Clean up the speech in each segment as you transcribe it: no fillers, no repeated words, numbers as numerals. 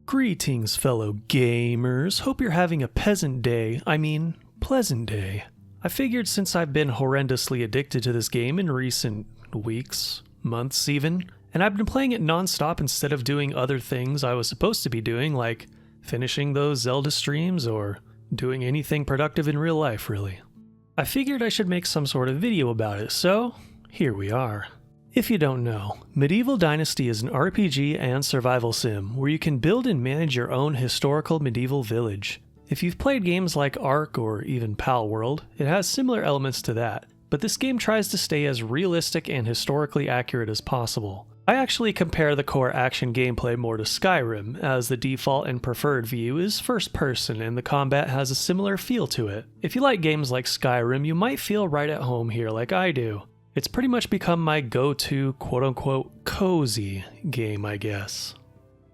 Greetings, fellow gamers. Hope you're having a pleasant day. Pleasant day. I figured since I've been horrendously addicted to this game in recent weeks, months even, and I've been playing it non-stop instead of doing other things I was supposed to be doing, like finishing those Zelda streams or doing anything productive in real life, really. I figured I should make some sort of video about it, so here we are. If you don't know, Medieval Dynasty is an RPG and survival sim where you can build and manage your own historical medieval village. If you've played games like Ark or even Pal World, it has similar elements to that, but this game tries to stay as realistic and historically accurate as possible. I actually compare the core action gameplay more to Skyrim, as the default and preferred view is first person and the combat has a similar feel to it. If you like games like Skyrim, you might feel right at home here like I do. It's pretty much become my go-to quote-unquote cozy game, I guess.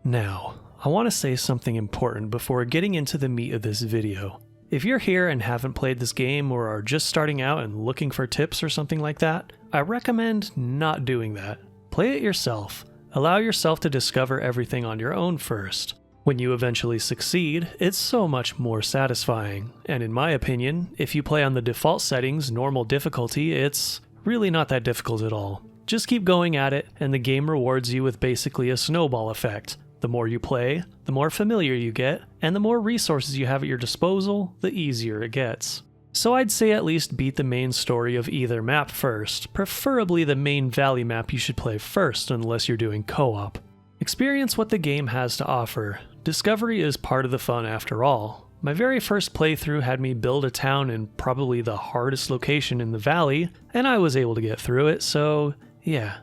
Now, I want to say something important before getting into the meat of this video. If you're here and haven't played this game or are just starting out and looking for tips or something like that, I recommend not doing that. Play it yourself. Allow yourself to discover everything on your own first. When you eventually succeed, it's so much more satisfying. And in my opinion, if you play on the default settings, normal difficulty, it's really not that difficult at all. Just keep going at it, and the game rewards you with basically a snowball effect. The more you play, the more familiar you get, and the more resources you have at your disposal, the easier it gets. So I'd say at least beat the main story of either map first, preferably the main valley map you should play first unless you're doing co-op. Experience what the game has to offer. Discovery is part of the fun after all. My very first playthrough had me build a town in probably the hardest location in the valley, and I was able to get through it, so yeah.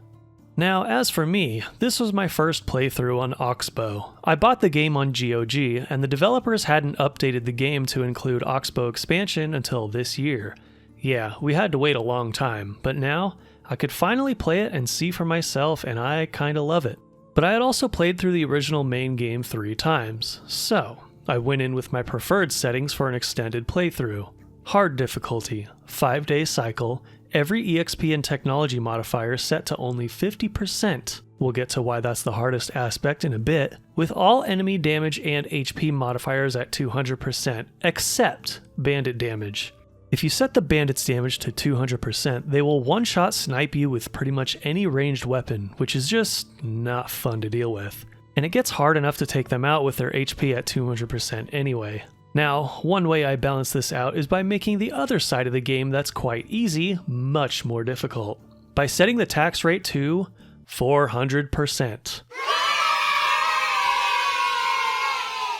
Now, as for me, this was my first playthrough on Oxbow. I bought the game on GOG, and the developers hadn't updated the game to include Oxbow expansion until this year. Yeah, we had to wait a long time, but now I could finally play it and see for myself, and I kinda love it. But I had also played through the original main game 3 times, so I went in with my preferred settings for an extended playthrough. Hard difficulty, 5-day cycle, every EXP and technology modifier set to only 50%. We'll get to why that's the hardest aspect in a bit, with all enemy damage and HP modifiers at 200%, except bandit damage. If you set the bandits' damage to 200%, they will one-shot snipe you with pretty much any ranged weapon, which is just not fun to deal with. And it gets hard enough to take them out with their HP at 200% anyway. Now, one way I balance this out is by making the other side of the game that's quite easy much more difficult. By setting the tax rate to 400%.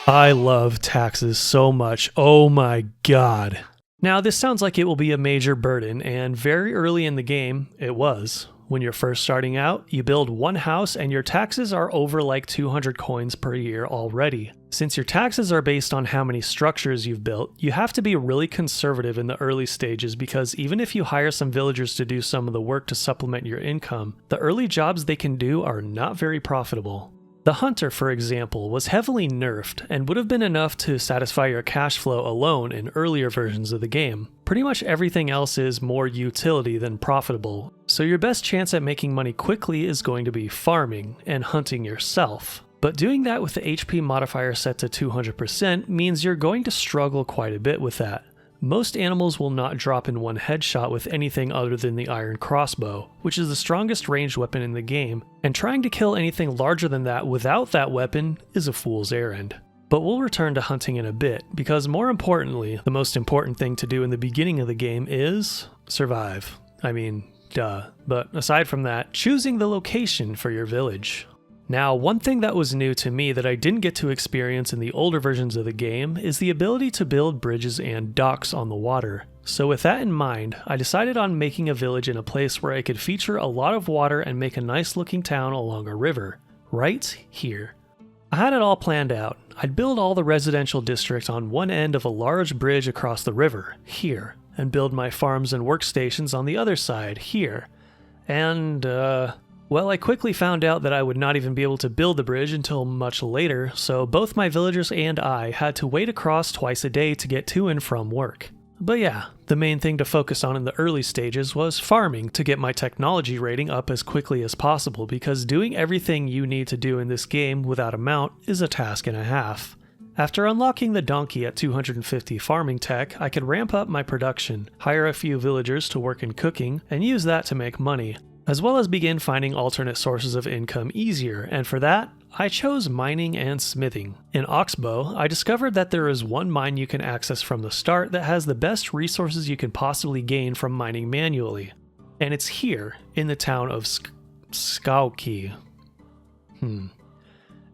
I love taxes so much, oh my god. Now, this sounds like it will be a major burden, and very early in the game, it was. When you're first starting out, you build one house and your taxes are over like 200 coins per year already. Since your taxes are based on how many structures you've built, you have to be really conservative in the early stages because even if you hire some villagers to do some of the work to supplement your income, the early jobs they can do are not very profitable. The Hunter, for example, was heavily nerfed and would have been enough to satisfy your cash flow alone in earlier versions of the game. Pretty much everything else is more utility than profitable, so your best chance at making money quickly is going to be farming and hunting yourself. But doing that with the HP modifier set to 200% means you're going to struggle quite a bit with that. Most animals will not drop in one headshot with anything other than the iron crossbow, which is the strongest ranged weapon in the game, and trying to kill anything larger than that without that weapon is a fool's errand. But we'll return to hunting in a bit, because more importantly, the most important thing to do in the beginning of the game is survive. Duh. But aside from that, choosing the location for your village. Now, one thing that was new to me that I didn't get to experience in the older versions of the game is the ability to build bridges and docks on the water. So with that in mind, I decided on making a village in a place where I could feature a lot of water and make a nice looking town along a river. Right here. I had it all planned out. I'd build all the residential district on one end of a large bridge across the river, here, and build my farms and workstations on the other side, here. And, well, I quickly found out that I would not even be able to build the bridge until much later, so both my villagers and I had to wait across twice a day to get to and from work. But yeah, the main thing to focus on in the early stages was farming to get my technology rating up as quickly as possible, because doing everything you need to do in this game without a mount is a task and a half. After unlocking the donkey at 250 farming tech, I could ramp up my production, hire a few villagers to work in cooking, and use that to make money, as well as begin finding alternate sources of income easier, and for that, I chose mining and smithing. In Oxbow, I discovered that there is one mine you can access from the start that has the best resources you can possibly gain from mining manually, and it's here, in the town of Skauki.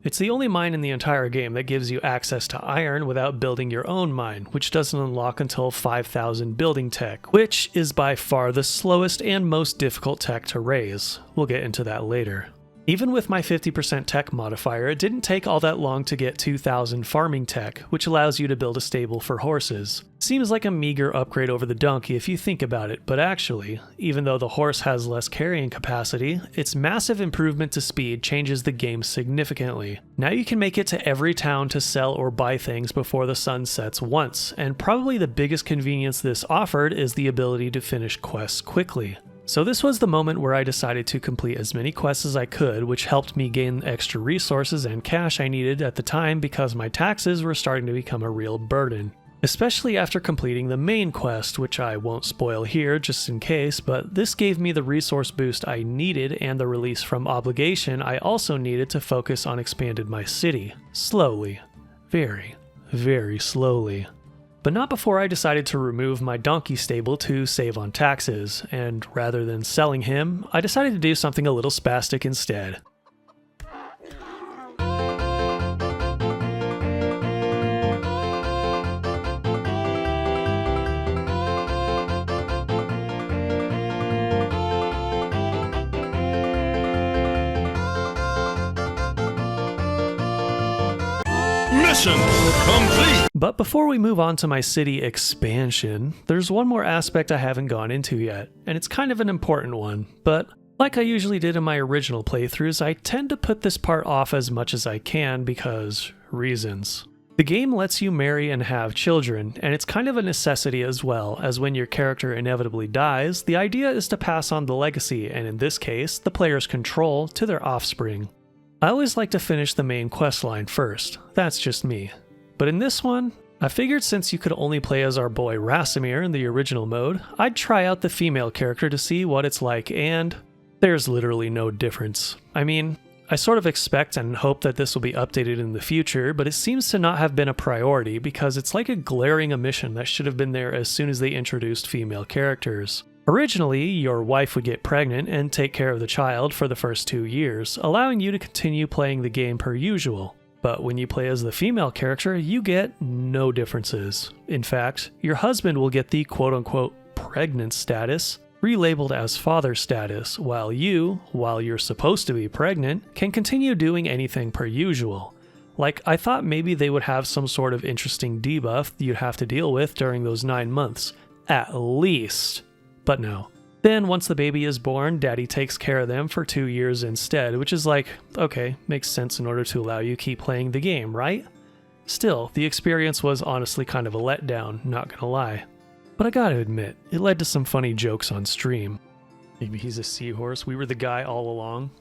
It's the only mine in the entire game that gives you access to iron without building your own mine, which doesn't unlock until 5,000 building tech, which is by far the slowest and most difficult tech to raise. We'll get into that later. Even with my 50% tech modifier, it didn't take all that long to get 2,000 farming tech, which allows you to build a stable for horses. Seems like a meager upgrade over the donkey if you think about it, but actually, even though the horse has less carrying capacity, its massive improvement to speed changes the game significantly. Now you can make it to every town to sell or buy things before the sun sets once, and probably the biggest convenience this offered is the ability to finish quests quickly. So this was the moment where I decided to complete as many quests as I could, which helped me gain extra resources and cash I needed at the time because my taxes were starting to become a real burden. Especially after completing the main quest, which I won't spoil here just in case, but this gave me the resource boost I needed and the release from obligation I also needed to focus on expanding my city. Slowly. Very, very slowly. But not before I decided to remove my donkey stable to save on taxes, and rather than selling him, I decided to do something a little spastic instead. Mission complete! But before we move on to my city expansion, there's one more aspect I haven't gone into yet, and it's kind of an important one, but like I usually did in my original playthroughs, I tend to put this part off as much as I can because reasons. The game lets you marry and have children, and it's kind of a necessity as well, as when your character inevitably dies, the idea is to pass on the legacy, and in this case, the player's control, to their offspring. I always like to finish the main questline first, that's just me. But in this one, I figured since you could only play as our boy Rasimir in the original mode, I'd try out the female character to see what it's like, and there's literally no difference. I mean, I sort of expect and hope that this will be updated in the future, but it seems to not have been a priority because it's like a glaring omission that should have been there as soon as they introduced female characters. Originally, your wife would get pregnant and take care of the child for the first 2 years, allowing you to continue playing the game per usual. But when you play as the female character, you get no differences. In fact, your husband will get the quote-unquote pregnant status, relabeled as father status, while you're supposed to be pregnant, can continue doing anything per usual. Like, I thought maybe they would have some sort of interesting debuff you'd have to deal with during those 9 months. At least. But no. Then once the baby is born, daddy takes care of them for 2 years instead, which is like, okay, makes sense in order to allow you to keep playing the game, right? Still, the experience was honestly kind of a letdown, not gonna lie. But I gotta admit, it led to some funny jokes on stream. Maybe he's a seahorse, we were the guy all along.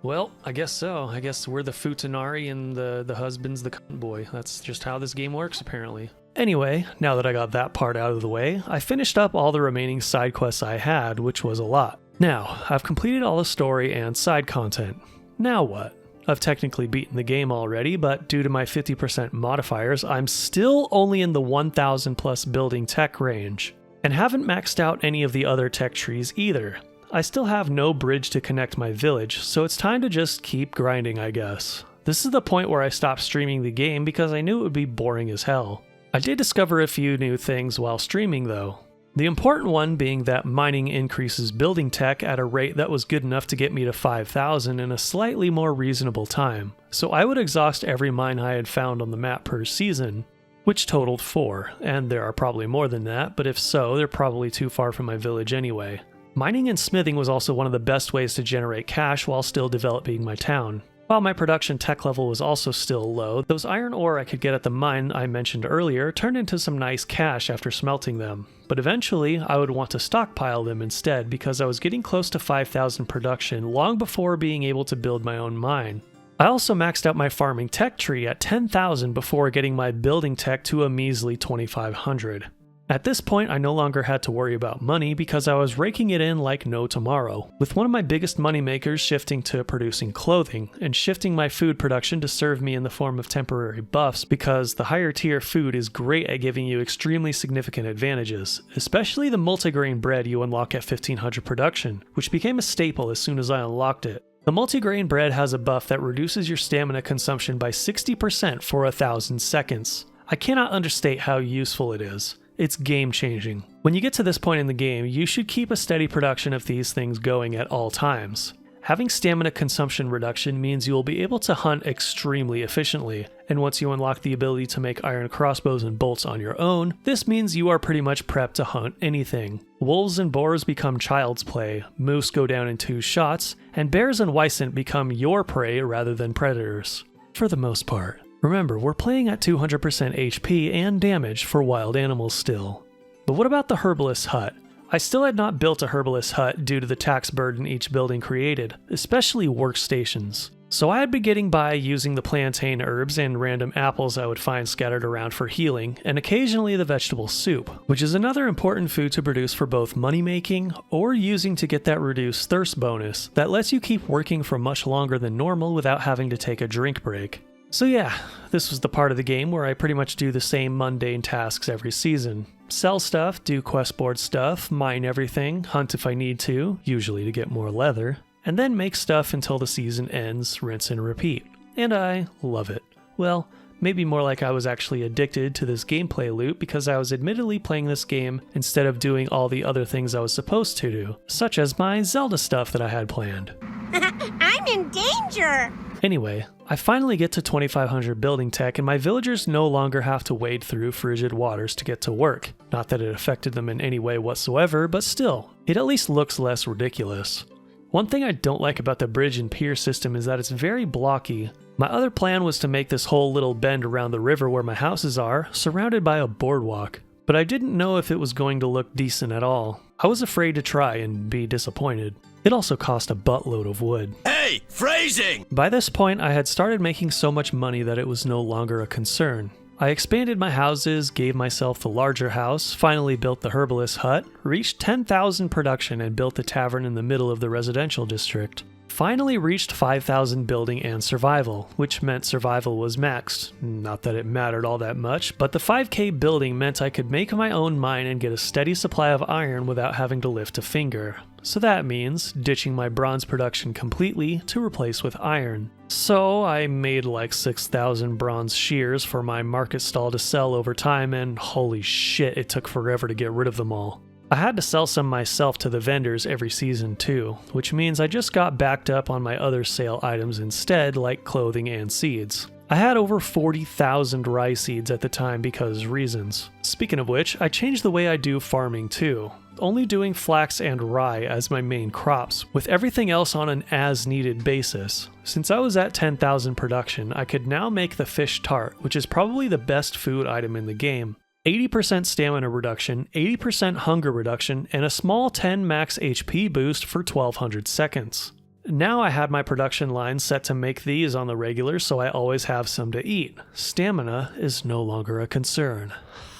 Well, I guess so. I guess we're the futanari and the husband's the cunt boy. That's just how this game works, apparently. Anyway, now that I got that part out of the way, I finished up all the remaining side quests I had, which was a lot. Now, I've completed all the story and side content. Now what? I've technically beaten the game already, but due to my 50% modifiers, I'm still only in the 1,000 plus building tech range, and haven't maxed out any of the other tech trees either. I still have no bridge to connect my village, so it's time to just keep grinding, I guess. This is the point where I stopped streaming the game because I knew it would be boring as hell. I did discover a few new things while streaming though. The important one being that mining increases building tech at a rate that was good enough to get me to 5,000 in a slightly more reasonable time, so I would exhaust every mine I had found on the map per season, which totaled 4, and there are probably more than that, but if so, they're probably too far from my village anyway. Mining and smithing was also one of the best ways to generate cash while still developing my town. While my production tech level was also still low, those iron ore I could get at the mine I mentioned earlier turned into some nice cash after smelting them. But eventually, I would want to stockpile them instead because I was getting close to 5,000 production long before being able to build my own mine. I also maxed out my farming tech tree at 10,000 before getting my building tech to a measly 2,500. At this point, I no longer had to worry about money because I was raking it in like no tomorrow, with one of my biggest moneymakers shifting to producing clothing, and shifting my food production to serve me in the form of temporary buffs because the higher tier food is great at giving you extremely significant advantages, especially the multigrain bread you unlock at 1500 production, which became a staple as soon as I unlocked it. The multigrain bread has a buff that reduces your stamina consumption by 60% for 1,000 seconds. I cannot understate how useful it is. It's game-changing. When you get to this point in the game, you should keep a steady production of these things going at all times. Having stamina consumption reduction means you will be able to hunt extremely efficiently, and once you unlock the ability to make iron crossbows and bolts on your own, this means you are pretty much prepped to hunt anything. Wolves and boars become child's play, moose go down in 2 shots, and bears and wisent become your prey rather than predators. For the most part. Remember, we're playing at 200% HP and damage for wild animals still. But what about the herbalist hut? I still had not built a herbalist hut due to the tax burden each building created, especially workstations. So I had been getting by using the plantain herbs and random apples I would find scattered around for healing, and occasionally the vegetable soup, which is another important food to produce for both money making or using to get that reduced thirst bonus that lets you keep working for much longer than normal without having to take a drink break. So yeah, this was the part of the game where I pretty much do the same mundane tasks every season. Sell stuff, do quest board stuff, mine everything, hunt if I need to, usually to get more leather, and then make stuff until the season ends, rinse and repeat. And I love it. Well, maybe more like I was actually addicted to this gameplay loop because I was admittedly playing this game instead of doing all the other things I was supposed to do, such as my Zelda stuff that I had planned. I'm in danger! Anyway, I finally get to 2500 building tech and my villagers no longer have to wade through frigid waters to get to work. Not that it affected them in any way whatsoever, but still, it at least looks less ridiculous. One thing I don't like about the bridge and pier system is that it's very blocky. My other plan was to make this whole little bend around the river where my houses are, surrounded by a boardwalk, but I didn't know if it was going to look decent at all. I was afraid to try and be disappointed. It also cost a buttload of wood. Hey, phrasing! By this point, I had started making so much money that it was no longer a concern. I expanded my houses, gave myself the larger house, finally built the herbalist hut, reached 10,000 production and built the tavern in the middle of the residential district. Finally reached 5,000 building and survival, which meant survival was maxed. Not that it mattered all that much, but the 5k building meant I could make my own mine and get a steady supply of iron without having to lift a finger. So that means ditching my bronze production completely to replace with iron. So I made like 6,000 bronze shears for my market stall to sell over time, and holy shit, it took forever to get rid of them all. I had to sell some myself to the vendors every season too, which means I just got backed up on my other sale items instead, like clothing and seeds. I had over 40,000 rye seeds at the time because reasons. Speaking of which, I changed the way I do farming too, only doing flax and rye as my main crops, with everything else on an as-needed basis. Since I was at 10,000 production, I could now make the fish tart, which is probably the best food item in the game. 80% stamina reduction, 80% hunger reduction, and a small 10 max HP boost for 1200 seconds. Now I had my production line set to make these on the regular so I always have some to eat. Stamina is no longer a concern.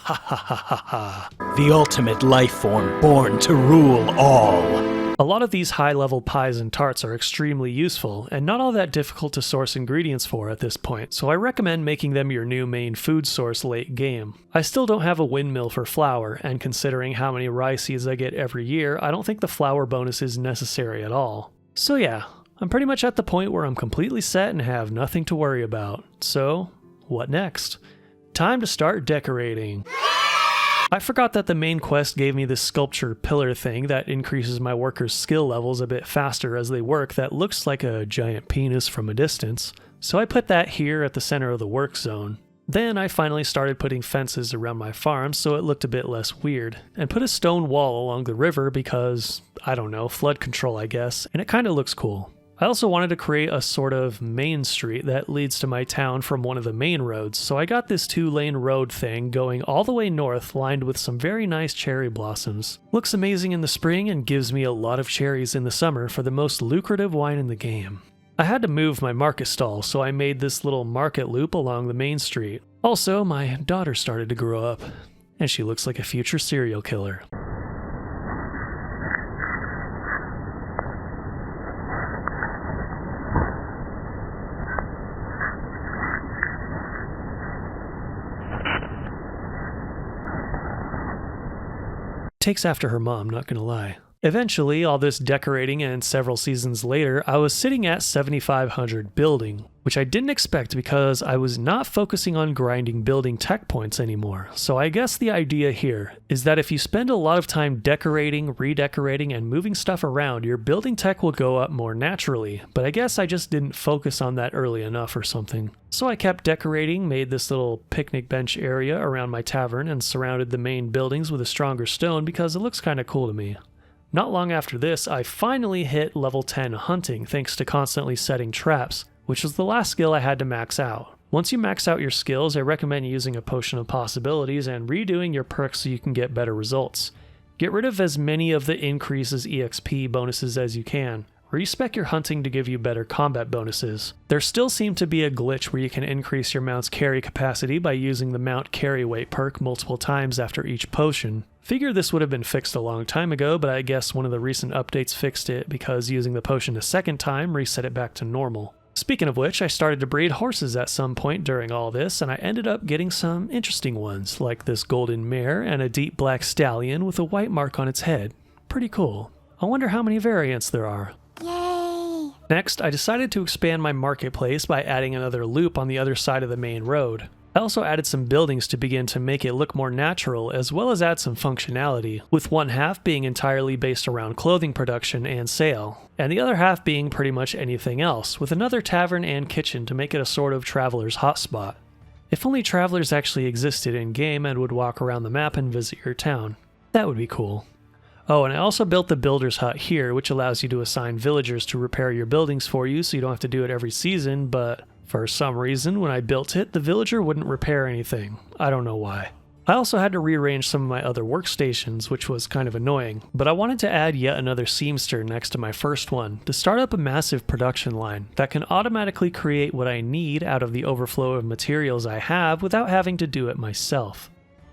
Ha ha ha ha ha. The ultimate life form born to rule all. A lot of these high-level pies and tarts are extremely useful, and not all that difficult to source ingredients for at this point, so I recommend making them your new main food source late game. I still don't have a windmill for flour, and considering how many rye seeds I get every year, I don't think the flour bonus is necessary at all. So yeah, I'm pretty much at the point where I'm completely set and have nothing to worry about. So, what next? Time to start decorating. I forgot that the main quest gave me this sculpture pillar thing that increases my workers' skill levels a bit faster as they work that looks like a giant penis from a distance, so I put that here at the center of the work zone. Then I finally started putting fences around my farm so it looked a bit less weird, and put a stone wall along the river because, I don't know, flood control I guess, and it kinda looks cool. I also wanted to create a sort of main street that leads to my town from one of the main roads, so I got this 2-lane road thing going all the way north, lined with some very nice cherry blossoms. Looks amazing in the spring and gives me a lot of cherries in the summer for the most lucrative wine in the game. I had to move my market stall, so I made this little market loop along the main street. Also, my daughter started to grow up, and she looks like a future serial killer. Takes after her mom, not gonna lie. Eventually, all this decorating and several seasons later, I was sitting at 7,500 building, which I didn't expect because I was not focusing on grinding building tech points anymore. So I guess the idea here is that if you spend a lot of time decorating, redecorating, and moving stuff around, your building tech will go up more naturally, but I guess I just didn't focus on that early enough or something. So I kept decorating, made this little picnic bench area around my tavern, and surrounded the main buildings with a stronger stone because it looks kinda cool to me. Not long after this, I finally hit level 10 hunting thanks to constantly setting traps, which was the last skill I had to max out. Once you max out your skills, I recommend using a potion of possibilities and redoing your perks so you can get better results. Get rid of as many of the increases EXP bonuses as you can. Respec your hunting to give you better combat bonuses. There still seemed to be a glitch where you can increase your mount's carry capacity by using the mount carry weight perk multiple times after each potion. Figure this would have been fixed a long time ago, but I guess one of the recent updates fixed it because using the potion a second time reset it back to normal. Speaking of which, I started to breed horses at some point during all this, and I ended up getting some interesting ones, like this golden mare and a deep black stallion with a white mark on its head. Pretty cool. I wonder how many variants there are. Yay! Next, I decided to expand my marketplace by adding another loop on the other side of the main road. I also added some buildings to begin to make it look more natural, as well as add some functionality, with one half being entirely based around clothing production and sale, and the other half being pretty much anything else, with another tavern and kitchen to make it a sort of traveler's hotspot. If only travelers actually existed in-game and would walk around the map and visit your town. That would be cool. Oh, and I also built the builder's hut here, which allows you to assign villagers to repair your buildings for you so you don't have to do it every season, but for some reason, when I built it, the villager wouldn't repair anything. I don't know why. I also had to rearrange some of my other workstations, which was kind of annoying, but I wanted to add yet another seamster next to my first one to start up a massive production line that can automatically create what I need out of the overflow of materials I have without having to do it myself.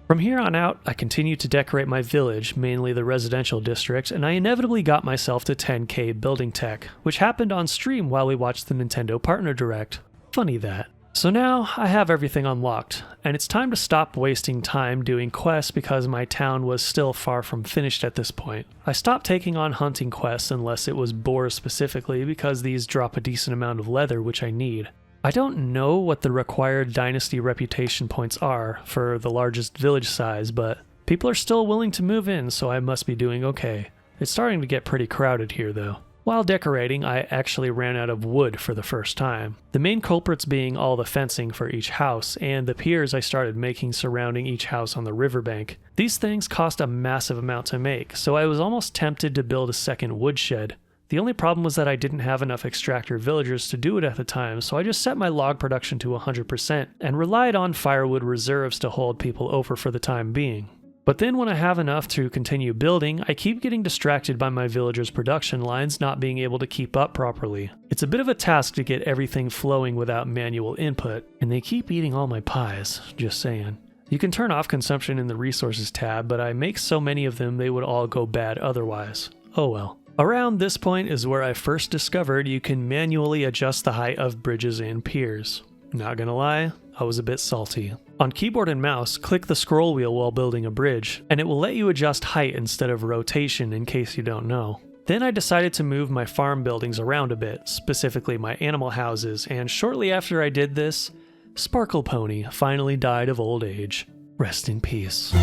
From here on out, I continued to decorate my village, mainly the residential district, and I inevitably got myself to 10k building tech, which happened on stream while we watched the Nintendo Partner Direct. Funny that. So now, I have everything unlocked, and it's time to stop wasting time doing quests because my town was still far from finished at this point. I stopped taking on hunting quests unless it was boars specifically because these drop a decent amount of leather, which I need. I don't know what the required dynasty reputation points are for the largest village size, but people are still willing to move in, so I must be doing okay. It's starting to get pretty crowded here though. While decorating, I actually ran out of wood for the first time. The main culprits being all the fencing for each house, and the piers I started making surrounding each house on the riverbank. These things cost a massive amount to make, so I was almost tempted to build a second woodshed. The only problem was that I didn't have enough extractor villagers to do it at the time, so I just set my log production to 100% and relied on firewood reserves to hold people over for the time being. But then when I have enough to continue building, I keep getting distracted by my villagers' production lines not being able to keep up properly. It's a bit of a task to get everything flowing without manual input, and they keep eating all my pies, just saying. You can turn off consumption in the resources tab, but I make so many of them they would all go bad otherwise. Oh well. Around this point is where I first discovered you can manually adjust the height of bridges and piers. Not gonna lie, I was a bit salty. On keyboard and mouse, click the scroll wheel while building a bridge, and it will let you adjust height instead of rotation in case you don't know. Then I decided to move my farm buildings around a bit, specifically my animal houses, and shortly after I did this, Sparkle Pony finally died of old age. Rest in peace.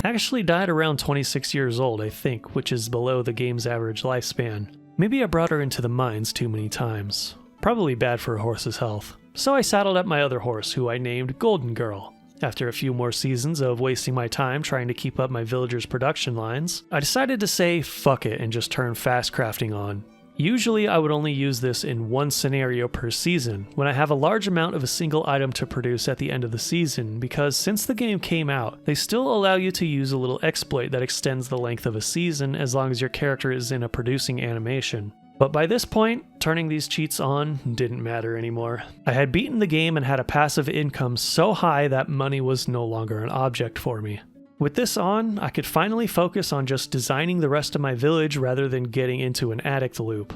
Actually died around 26 years old, I think, which is below the game's average lifespan. Maybe I brought her into the mines too many times. Probably bad for a horse's health. So I saddled up my other horse, who I named Golden Girl. After a few more seasons of wasting my time trying to keep up my villagers' production lines, I decided to say fuck it and just turn fast crafting on. Usually I would only use this in one scenario per season, when I have a large amount of a single item to produce at the end of the season, because since the game came out, they still allow you to use a little exploit that extends the length of a season as long as your character is in a producing animation. But by this point, turning these cheats on didn't matter anymore. I had beaten the game and had a passive income so high that money was no longer an object for me. With this on, I could finally focus on just designing the rest of my village rather than getting into an addict loop.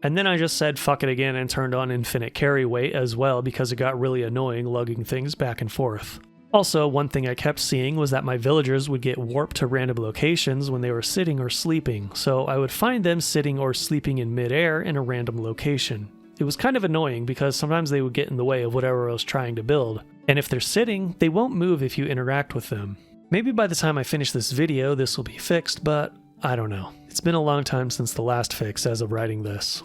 And then I just said fuck it again and turned on infinite carry weight as well because it got really annoying lugging things back and forth. Also, one thing I kept seeing was that my villagers would get warped to random locations when they were sitting or sleeping, so I would find them sitting or sleeping in midair in a random location. It was kind of annoying because sometimes they would get in the way of whatever I was trying to build, and if they're sitting, they won't move if you interact with them. Maybe by the time I finish this video, this will be fixed, but I don't know. It's been a long time since the last fix as of writing this.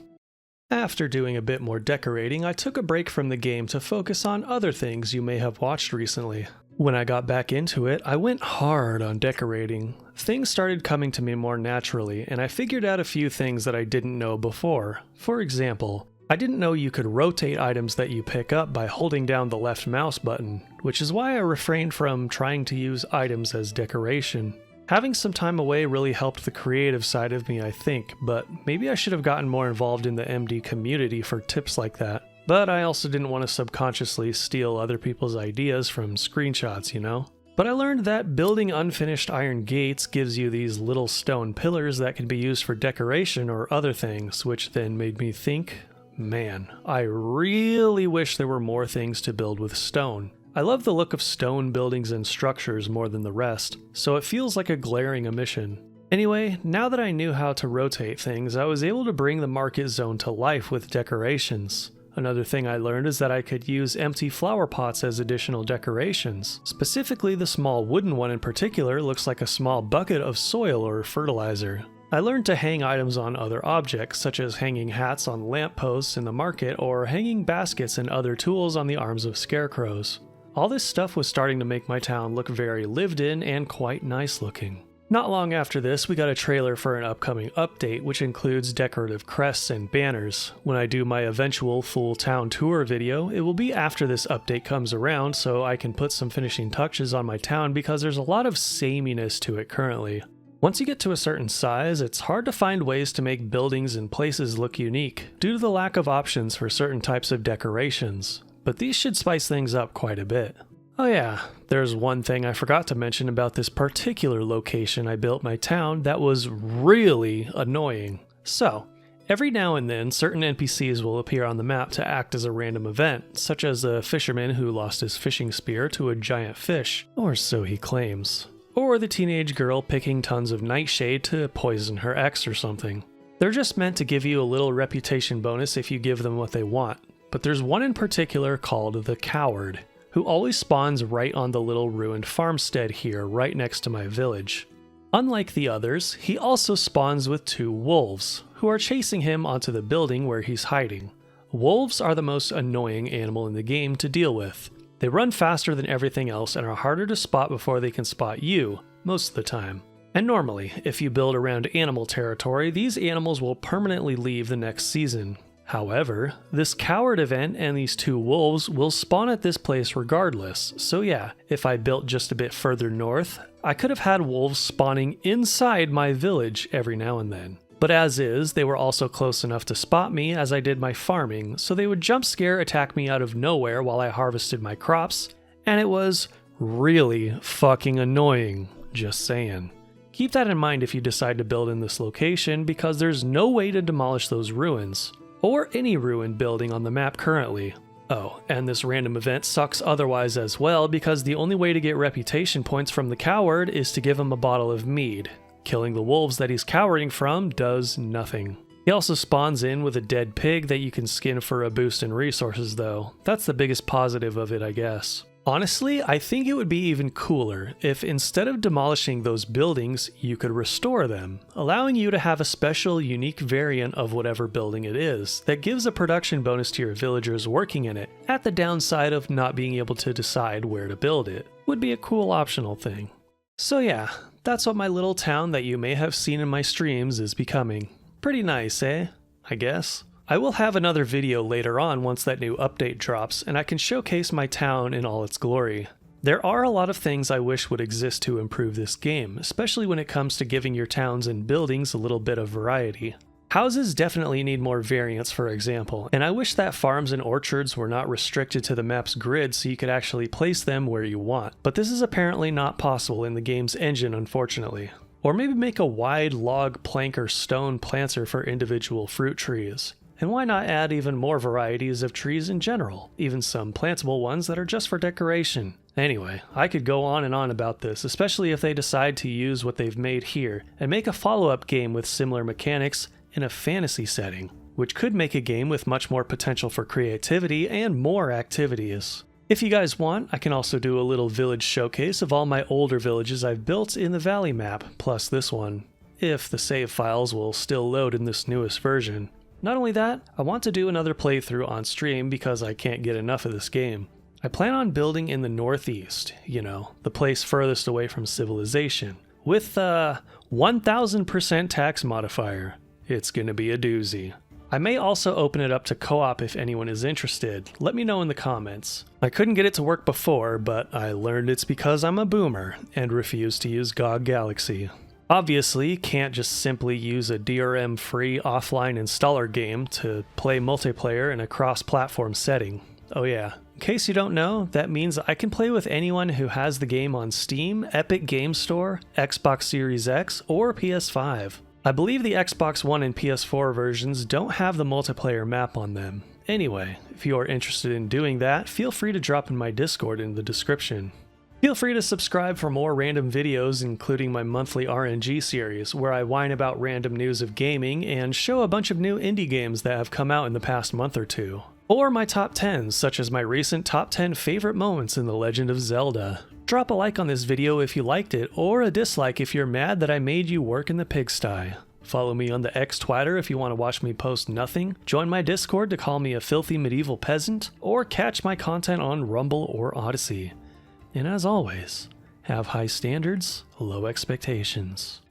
After doing a bit more decorating, I took a break from the game to focus on other things you may have watched recently. When I got back into it, I went hard on decorating. Things started coming to me more naturally, and I figured out a few things that I didn't know before. For example, I didn't know you could rotate items that you pick up by holding down the left mouse button, which is why I refrained from trying to use items as decoration. Having some time away really helped the creative side of me, I think, but maybe I should have gotten more involved in the MD community for tips like that. But I also didn't want to subconsciously steal other people's ideas from screenshots, you know? But I learned that building unfinished iron gates gives you these little stone pillars that can be used for decoration or other things, which then made me think, man, I really wish there were more things to build with stone. I love the look of stone buildings and structures more than the rest, so it feels like a glaring omission. Anyway, now that I knew how to rotate things, I was able to bring the market zone to life with decorations. Another thing I learned is that I could use empty flower pots as additional decorations. Specifically, the small wooden one in particular looks like a small bucket of soil or fertilizer. I learned to hang items on other objects, such as hanging hats on lampposts in the market or hanging baskets and other tools on the arms of scarecrows. All this stuff was starting to make my town look very lived in and quite nice looking. Not long after this, we got a trailer for an upcoming update, which includes decorative crests and banners. When I do my eventual full town tour video, it will be after this update comes around, so I can put some finishing touches on my town because there's a lot of sameness to it currently. Once you get to a certain size, it's hard to find ways to make buildings and places look unique, due to the lack of options for certain types of decorations. But these should spice things up quite a bit. Oh yeah, there's one thing I forgot to mention about this particular location I built my town that was really annoying. So, every now and then certain NPCs will appear on the map to act as a random event, such as a fisherman who lost his fishing spear to a giant fish, or so he claims. Or the teenage girl picking tons of nightshade to poison her ex or something. They're just meant to give you a little reputation bonus if you give them what they want. But there's one in particular called the Coward, who always spawns right on the little ruined farmstead here right next to my village. Unlike the others, he also spawns with 2 wolves, who are chasing him onto the building where he's hiding. Wolves are the most annoying animal in the game to deal with. They run faster than everything else and are harder to spot before they can spot you, most of the time. And normally, if you build around animal territory, these animals will permanently leave the next season. However, this Coward event and these 2 wolves will spawn at this place regardless, so yeah, if I built just a bit further north, I could have had wolves spawning inside my village every now and then. But as is, they were also close enough to spot me as I did my farming, so they would jump scare attack me out of nowhere while I harvested my crops, and it was really fucking annoying, just saying. Keep that in mind if you decide to build in this location, because there's no way to demolish those ruins. Or any ruined building on the map currently. Oh, and this random event sucks otherwise as well because the only way to get reputation points from the Coward is to give him a bottle of mead. Killing the wolves that he's cowarding from does nothing. He also spawns in with a dead pig that you can skin for a boost in resources though. That's the biggest positive of it, I guess. Honestly, I think it would be even cooler if instead of demolishing those buildings, you could restore them, allowing you to have a special, unique variant of whatever building it is that gives a production bonus to your villagers working in it, at the downside of not being able to decide where to build it. Would be a cool optional thing. So yeah, that's what my little town that you may have seen in my streams is becoming. Pretty nice, eh? I guess. I will have another video later on once that new update drops, and I can showcase my town in all its glory. There are a lot of things I wish would exist to improve this game, especially when it comes to giving your towns and buildings a little bit of variety. Houses definitely need more variance, for example, and I wish that farms and orchards were not restricted to the map's grid so you could actually place them where you want, but this is apparently not possible in the game's engine, unfortunately. Or maybe make a wide log, plank, or stone planter for individual fruit trees. And why not add even more varieties of trees in general, even some plantable ones that are just for decoration? Anyway, I could go on and on about this, especially if they decide to use what they've made here and make a follow-up game with similar mechanics in a fantasy setting, which could make a game with much more potential for creativity and more activities. If you guys want, I can also do a little village showcase of all my older villages I've built in the Valley map, plus this one, if the save files will still load in this newest version. Not only that, I want to do another playthrough on stream because I can't get enough of this game. I plan on building in the northeast, you know, the place furthest away from civilization, with a 1000% tax modifier. It's gonna be a doozy. I may also open it up to co-op if anyone is interested. Let me know in the comments. I couldn't get it to work before, but I learned it's because I'm a boomer and refuse to use GOG Galaxy. Obviously, can't just simply use a DRM-free offline installer game to play multiplayer in a cross-platform setting. Oh yeah, in case you don't know, that means I can play with anyone who has the game on Steam, Epic Game Store, Xbox Series X, or PS5. I believe the Xbox One and PS4 versions don't have the multiplayer map on them. Anyway, if you are interested in doing that, feel free to drop in my Discord in the description. Feel free to subscribe for more random videos, including my monthly RNG series, where I whine about random news of gaming and show a bunch of new indie games that have come out in the past month or two. Or my top 10s, such as my recent top 10 favorite moments in The Legend of Zelda. Drop a like on this video if you liked it, or a dislike if you're mad that I made you work in the pigsty. Follow me on the X Twitter if you want to watch me post nothing, join my Discord to call me a filthy medieval peasant, or catch my content on Rumble or Odyssey. And as always, have high standards, low expectations.